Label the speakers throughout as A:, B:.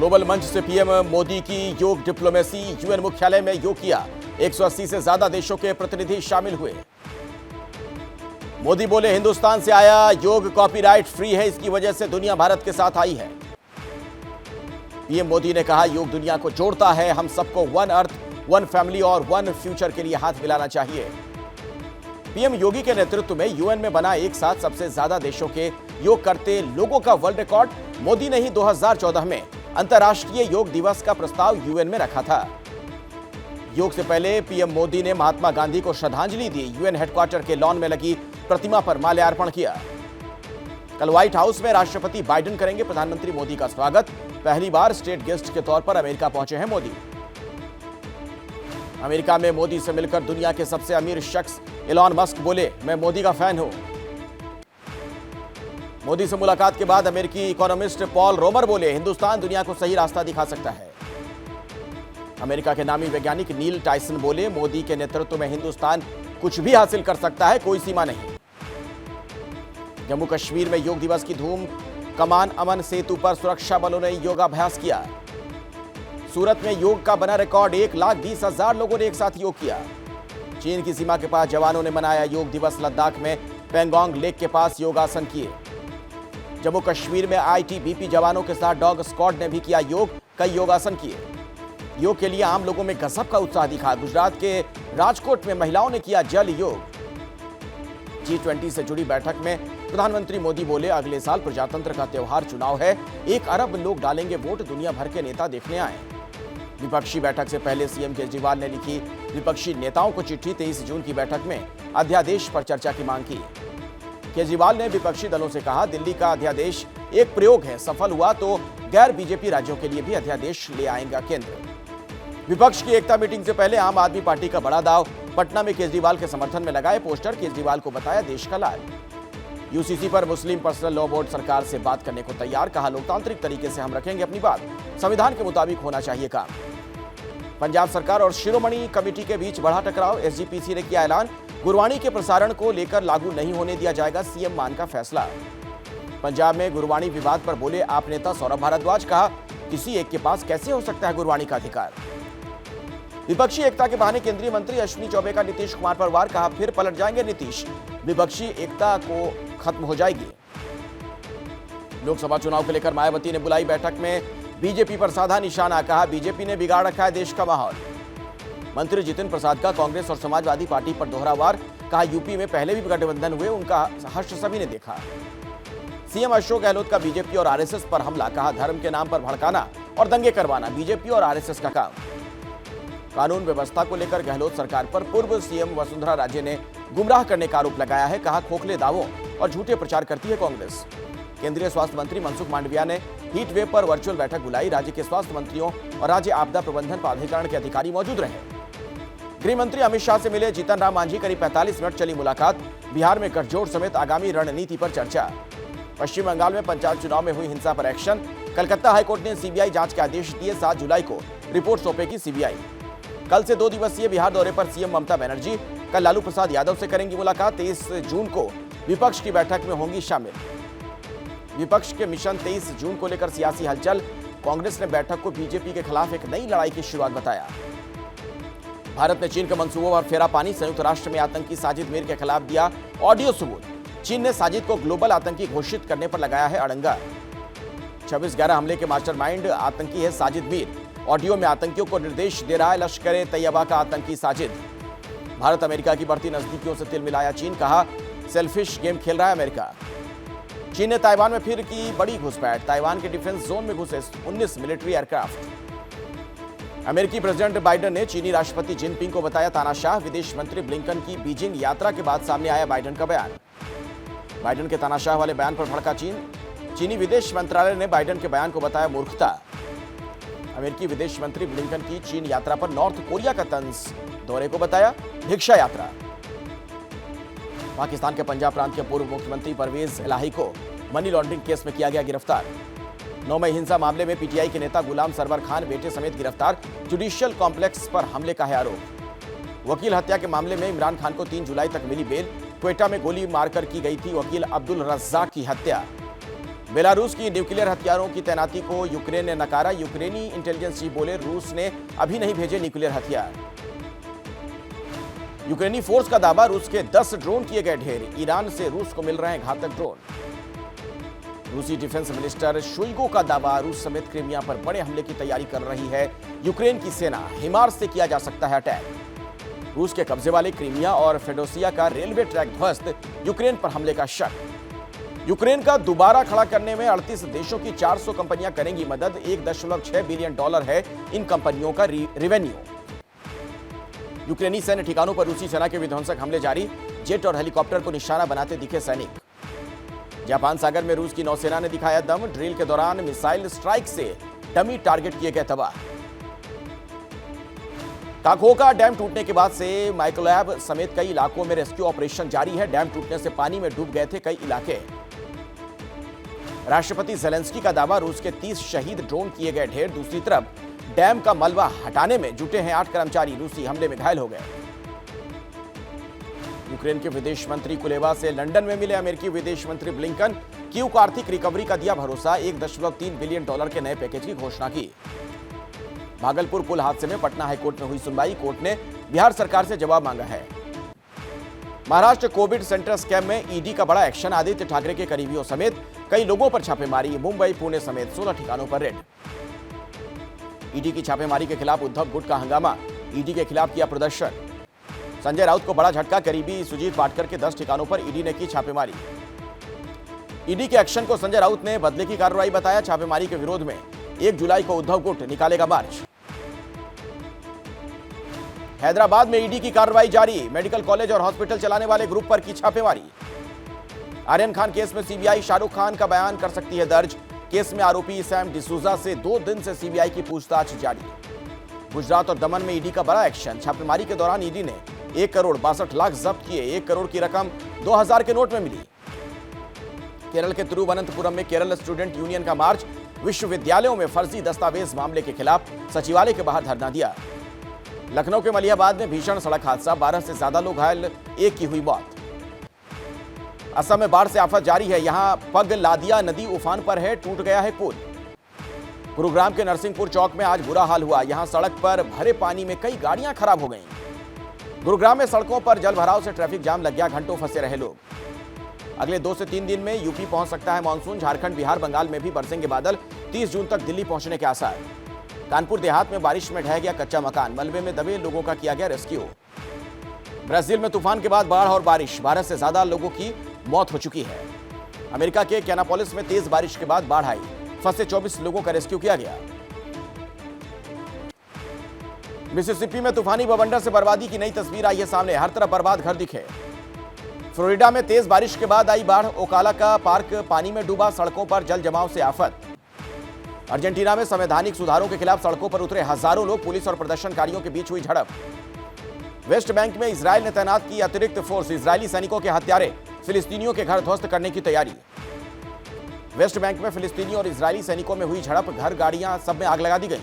A: Global मंच से PM Modi की योग डिप्लोमेसी, यूएन मुख्यालय में योग किया। 180 से ज्यादा देशों के प्रतिनिधि शामिल हुए। मोदी बोले, हिंदुस्तान से आया योग कॉपीराइट फ्री है, इसकी वजह से दुनिया भारत के साथ आई है। पीएम मोदी ने कहा, योग दुनिया को जोड़ता है, हम सबको वन अर्थ, वन फैमिली और वन फ्यूचर के लिए हाथ मिलाना चाहिए। पीएम योगी के नेतृत्व में यूएन में बना एक साथ सबसे ज्यादा देशों के योग करते लोगों का वर्ल्ड रिकॉर्ड। मोदी ने ही 2014 में अंतर्राष्ट्रीय योग दिवस का प्रस्ताव यूएन में रखा था। योग से पहले पीएम मोदी ने महात्मा गांधी को श्रद्धांजलि दी। यूएन हेडक्वार्टर के लॉन में लगी प्रतिमा पर माल्यार्पण किया। कल व्हाइट हाउस में राष्ट्रपति बाइडेन करेंगे प्रधानमंत्री मोदी का स्वागत। पहली बार स्टेट गेस्ट के तौर पर अमेरिका पहुंचे हैं मोदी। अमेरिका में मोदी से मिलकर दुनिया के सबसे अमीर शख्स इलॉन मस्क बोले, मैं मोदी का फैन हूं। मोदी से मुलाकात के बाद अमेरिकी इकोनॉमिस्ट पॉल रोमर बोले, हिंदुस्तान दुनिया को सही रास्ता दिखा सकता है। अमेरिका के नामी वैज्ञानिक नील टाइसन बोले, मोदी के नेतृत्व में हिंदुस्तान कुछ भी हासिल कर सकता है, कोई सीमा नहीं। जम्मू कश्मीर में योग दिवस की धूम। कमान अमन सेतु पर सुरक्षा बलों ने योगाभ्यास किया। सूरत में योग का बना रिकॉर्ड, 1,20,000 लोगों ने एक साथ योग किया। चीन की सीमा के पास जवानों ने मनाया योग दिवस। लद्दाख में पेंगोंग लेक के पास योगासन किए। जम्मू कश्मीर में आईटीबीपी जवानों के साथ डॉग स्क्वाड ने भी किया योग, कई योगासन किए। योग के लिए आम लोगों में गजब का उत्साह दिखा। गुजरात के राजकोट में महिलाओं ने किया जल योग। G20 से जुड़ी बैठक में प्रधानमंत्री मोदी बोले, अगले साल प्रजातंत्र का त्योहार चुनाव है, 1 अरब लोग डालेंगे वोट, दुनिया भर के नेता देखने आए। विपक्षी बैठक से पहले सीएम केजरीवाल ने लिखी विपक्षी नेताओं को चिट्ठी। 23 जून की बैठक में अध्यादेश पर चर्चा की मांग की। केजरीवाल ने विपक्षी दलों से कहा, दिल्ली का अध्यादेश एक प्रयोग है, सफल हुआ तो गैर बीजेपी राज्यों के लिए भी अध्यादेश ले आएगा केंद्र। विपक्ष की एकता मीटिंग से पहले आम आदमी पार्टी का बड़ा दाव। पटना में केजरीवाल के समर्थन में लगाए पोस्टर। केजरीवाल को बताया देश का लाल। यूसीसी पर मुस्लिम पर्सनल लॉ बोर्ड सरकार से बात करने को तैयार। कहा, लोकतांत्रिक तरीके से हम रखेंगे अपनी बात, संविधान के मुताबिक होना चाहिए काम। पंजाब सरकार और शिरोमणि कमेटी के बीच बढ़ा टकराव। एसजीपीसी ने किया ऐलान, गुरबाणी के प्रसारण को लेकर लागू नहीं होने दिया जाएगा, सीएम मान का फैसला। पंजाब में गुरबाणी विवाद पर बोले आप नेता सौरभ भारद्वाज। कहा, किसी एक के पास कैसे हो सकता है गुरबाणी का अधिकार। विपक्षी एकता के बहाने केंद्रीय मंत्री अश्विनी चौबे का नीतीश कुमार पर वार। कहा, फिर पलट जाएंगे नीतीश, विपक्षी एकता को खत्म हो जाएगी। लोकसभा चुनाव को लेकर मायावती ने बुलाई बैठक में बीजेपी पर साधा निशाना। कहा, बीजेपी ने बिगाड़ रखा है देश का माहौल। मंत्री जितिन प्रसाद का कांग्रेस और समाजवादी पार्टी पर दोहरा वार। कहा, यूपी में पहले भी गठबंधन हुए, उनका हर्ष सभी ने देखा। सीएम अशोक गहलोत का बीजेपी और आरएसएस पर हमला। कहा, धर्म के नाम पर भड़काना और दंगे करवाना बीजेपी और आरएसएस का काम। कानून व्यवस्था को लेकर गहलोत सरकार पर पूर्व सीएम वसुंधरा राजे ने गुमराह करने का आरोप लगाया है। कहा, खोखले दावों और झूठे प्रचार करती है कांग्रेस। केंद्रीय स्वास्थ्य मंत्री मनसुख मांडविया ने हीट वेव पर वर्चुअल बैठक बुलाई। राज्य के स्वास्थ्य मंत्रियों और राज्य आपदा प्रबंधन प्राधिकरण के अधिकारी मौजूद रहे। गृह मंत्री अमित शाह से मिले जीतन राम मांझी। करीब 45 मिनट चली मुलाकात। बिहार में गठजोड़ समेत आगामी रणनीति पर चर्चा। पश्चिम बंगाल में पंचायत चुनाव में हुई हिंसा पर एक्शन। कलकत्ता हाईकोर्ट ने सीबीआई जांच के आदेश दिए। 7 जुलाई को रिपोर्ट सौंपेगी सीबीआई। कल से 2 दिवसीय बिहार दौरे पर सीएम ममता बनर्जी। कल लालू प्रसाद यादव से करेंगी मुलाकात। 23 जून को विपक्ष की बैठक में होंगी शामिल। विपक्ष के मिशन 23 जून को लेकर सियासी हलचल। कांग्रेस ने बैठक को बीजेपी के खिलाफ एक नई लड़ाई की शुरुआत बताया। भारत ने चीन के मंसूबों पर फेरा पानी। संयुक्त राष्ट्र में आतंकी साजिद मीर के खिलाफ दिया ऑडियो सबूत। चीन ने साजिद को ग्लोबल आतंकी घोषित करने पर लगाया है अड़ंगा। 26/11 हमले के मास्टरमाइंड आतंकी है साजिद मीर। ऑडियो में आतंकियों को निर्देश दे रहा है लश्कर तैयबा का आतंकी साजिद। भारत अमेरिका की बढ़ती नजदीकियों से तिल मिलाया चीन। कहा, सेल्फिश गेम खेल रहा है अमेरिका। चीन ने ताइवान में फिर की बड़ी घुसपैठ। ताइवान के डिफेंस जोन में घुसे 19 मिलिट्री एयरक्राफ्ट। अमेरिकी प्रेसिडेंट बाइडेन ने चीनी राष्ट्रपति जिनपिंग को बताया तानाशाह। विदेश मंत्री ब्लिंकन की बीजिंग यात्रा के बाद सामने आया बाइडेन का बयान। बाइडेन के तानाशाह वाले बयान पर भड़का चीन। चीनी विदेश मंत्रालय ने बाइडेन के बयान को बताया मूर्खता। अमेरिकी विदेश मंत्री ब्लिंकन की चीन यात्रा पर नॉर्थ कोरिया का तंज दौरे को बताया भिक्षा यात्रा। पाकिस्तान के पंजाब प्रांत के पूर्व मुख्यमंत्री परवेज इलाही को मनी लॉन्ड्रिंग केस में किया गया गिरफ्तार। 9 मई हिंसा मामले में पीटीआई के नेता गुलाम सरवर खान बेटे समेत गिरफ्तार। जुडिशियल कॉम्प्लेक्स पर हमले का है आरोप। वकील हत्या के मामले में इमरान खान को 3 जुलाई तक मिली बेल। क्वेटा में गोली मारकर की गई थी वकील अब्दुल रज्जाक की हत्या। बेलारूस की न्यूक्लियर हथियारों की तैनाती को यूक्रेन ने नकारा। यूक्रेनी इंटेलिजेंस चीफ बोले, रूस ने अभी नहीं भेजे न्यूक्लियर हथियार। यूक्रेनी फोर्स का दावा, रूस के 10 ड्रोन किए गए ढेर। ईरान से रूस को मिल रहे हैं घातक ड्रोन। रूसी डिफेंस मिनिस्टर शुइगु का दावा, रूस समेत क्रीमिया पर बड़े हमले की तैयारी कर रही है यूक्रेन की सेना। हिमार से किया जा सकता है अटैक। रूस के कब्जे वाले क्रीमिया और फेडोसिया का रेलवे ट्रैक ध्वस्त। यूक्रेन पर हमले का शक। यूक्रेन का दोबारा खड़ा करने में 38 देशों की 400 कंपनियां करेंगी मदद। $1.6 बिलियन है इन कंपनियों का रेवेन्यू। यूक्रेनी सैन्य ठिकानों पर रूसी सेना के विध्वंसक हमले जारी। जेट और हेलीकॉप्टर को निशाना बनाते दिखे सैनिक। जापान सागर में रूस की नौसेना ने दिखाया दम। ड्रिल के दौरान मिसाइल स्ट्राइक से डमी टारगेट किए गए तबाह। काकोका डैम टूटने के बाद से माइकोलैब समेत कई इलाकों में रेस्क्यू ऑपरेशन जारी है। डैम टूटने से पानी में डूब गए थे कई इलाके। राष्ट्रपति ज़ेलेंस्की का दावा, रूस के 30 शहीद, ड्रोन किए गए ढेर। दूसरी तरफ डैम का मलबा हटाने में जुटे हैं 8 कर्मचारी, रूसी हमले में घायल हो गए। यूक्रेन के विदेश मंत्री कुलेबा से लंदन में मिले अमेरिकी विदेश मंत्री ब्लिंकन। कीव को आर्थिक रिकवरी का दिया भरोसा। $1.3 बिलियन के नए पैकेज की घोषणा की। भागलपुर पुल हादसे में पटना हाईकोर्ट में हुई सुनवाई। कोर्ट ने बिहार सरकार से जवाब मांगा है। महाराष्ट्र कोविड सेंटर स्कैम में ईडी का बड़ा एक्शन। आदित्य ठाकरे के करीबियों समेत कई लोगों पर छापेमारी। मुंबई, पुणे समेत 16 ठिकानों पर रेड। ईडी की छापेमारी के खिलाफ उद्धव गुट का हंगामा। ईडी के खिलाफ किया प्रदर्शन। संजय राउत को बड़ा झटका। करीबी सुजीत पाटकर के 10 ठिकानों पर ईडी ने की छापेमारी। ईडी के एक्शन को संजय राउत ने बदले की कार्रवाई बताया। छापेमारी के विरोध में 1 जुलाई को उद्धव गुट निकालेगा मार्च। हैदराबाद में ईडी की कार्रवाई जारी। मेडिकल कॉलेज और हॉस्पिटल चलाने वाले ग्रुप पर की छापेमारी। आर्यन खान केस में सीबीआई शाहरुख खान का बयान कर सकती है दर्ज। केस में आरोपी सैम डिसूजा से 2 दिन से सीबीआई की पूछताछ जारी। गुजरात और दमन में ईडी का बड़ा एक्शन। छापेमारी के दौरान ईडी ने 1 करोड़ 62 लाख जब्त किए। 1 करोड़ की रकम 2000 के नोट में मिली। केरल के तिरुवनंतपुरम में केरल स्टूडेंट यूनियन का मार्च। विश्वविद्यालयों में फर्जी दस्तावेज मामले के खिलाफ सचिवालय के बाहर धरना दिया। लखनऊ के मलियाबाद में भीषण सड़क हादसा। 12 से ज्यादा लोग घायल, 1 की हुई मौत। असम में बाढ़ से आफत जारी है। यहां पगलादिया नदी उफान पर है, टूट गया है पुल। गुरुग्राम के नरसिंहपुर चौक में आज बुरा हाल हुआ। यहां सड़क पर भरे पानी में कई गाड़ियां खराब हो गईं। गुरुग्राम में सड़कों पर जल भराव से ट्रैफिक जाम लग गया। घंटों फंसे रहे लोग। अगले 2 से 3 दिन में यूपी पहुंच सकता है मानसून। झारखंड, बिहार, बंगाल में भी बरसेंगे बादल। 30 जून तक दिल्ली पहुंचने के आसार। कानपुर देहात में बारिश में ढह गया कच्चा मकान। मलबे में दबे लोगों का किया गया रेस्क्यू। ब्राजील में तूफान के बाद बाढ़ और बारिश। 12 से ज्यादा लोगों की मौत हो चुकी है। अमेरिका के कैनापोलिस में तेज बारिश के बाद बाढ़ आई। फंसे 24 लोगों का रेस्क्यू किया गया। मिसिसिपी में तूफानी बवंडर से बर्बादी की नई तस्वीर आई है सामने। हर तरफ बर्बाद घर दिखे। फ्लोरिडा में तेज बारिश के बाद आई बाढ़। ओकाला का पार्क पानी में डूबा। सड़कों पर जल जमाव से आफत। अर्जेंटीना में संवैधानिक सुधारों के खिलाफ सड़कों पर उतरे हजारों लोग। पुलिस और प्रदर्शनकारियों के बीच हुई झड़प। वेस्ट बैंक में इजरायल ने तैनात की अतिरिक्त फोर्स। इजरायली सैनिकों के हत्यारे। फिलिस्तीनियों के घर ध्वस्त करने की तैयारी। वेस्ट बैंक में फिलिस्तीनी और इजरायली सैनिकों में हुई झड़प। घर, गाड़ियां सब में आग लगा दी गई।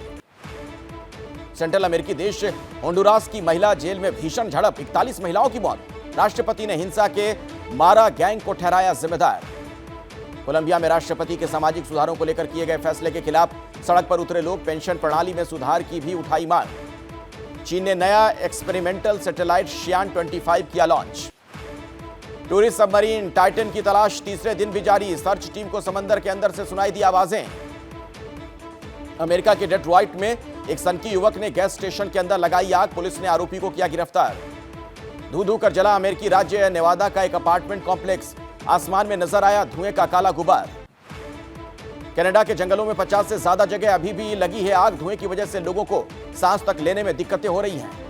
A: सेंट्रल अमेरिकी देश होंडुरास की महिला जेल में भीषण झड़प। 41 महिलाओं की मौत। राष्ट्रपति ने हिंसा के मारा गैंग को ठहराया जिम्मेदार। कोलंबिया में राष्ट्रपति के सामाजिक सुधारों को लेकर किए गए फैसले के खिलाफ सड़क पर उतरे लोग। पेंशन प्रणाली में सुधार की भी उठाई मांग। चीन ने नया एक्सपेरिमेंटल सैटेलाइट शियान 25 किया लॉन्च। टूरिस्ट सबमरीन टाइटन की तलाश तीसरे दिन भी जारी। सर्च टीम को समंदर के अंदर से सुनाई दी आवाजें। अमेरिका के डेट्रॉइट में एक सनकी युवक ने गैस स्टेशन के अंदर लगाई आग। पुलिस ने आरोपी को किया गिरफ्तार। धू धू कर जला अमेरिकी राज्य नेवादा का एक अपार्टमेंट कॉम्प्लेक्स। आसमान में नजर आया धुएं का काला गुबार। कनाडा के जंगलों में 50 से ज्यादा जगह अभी भी लगी है आग। धुएं की वजह से लोगों को सांस तक लेने में दिक्कतें हो रही हैं।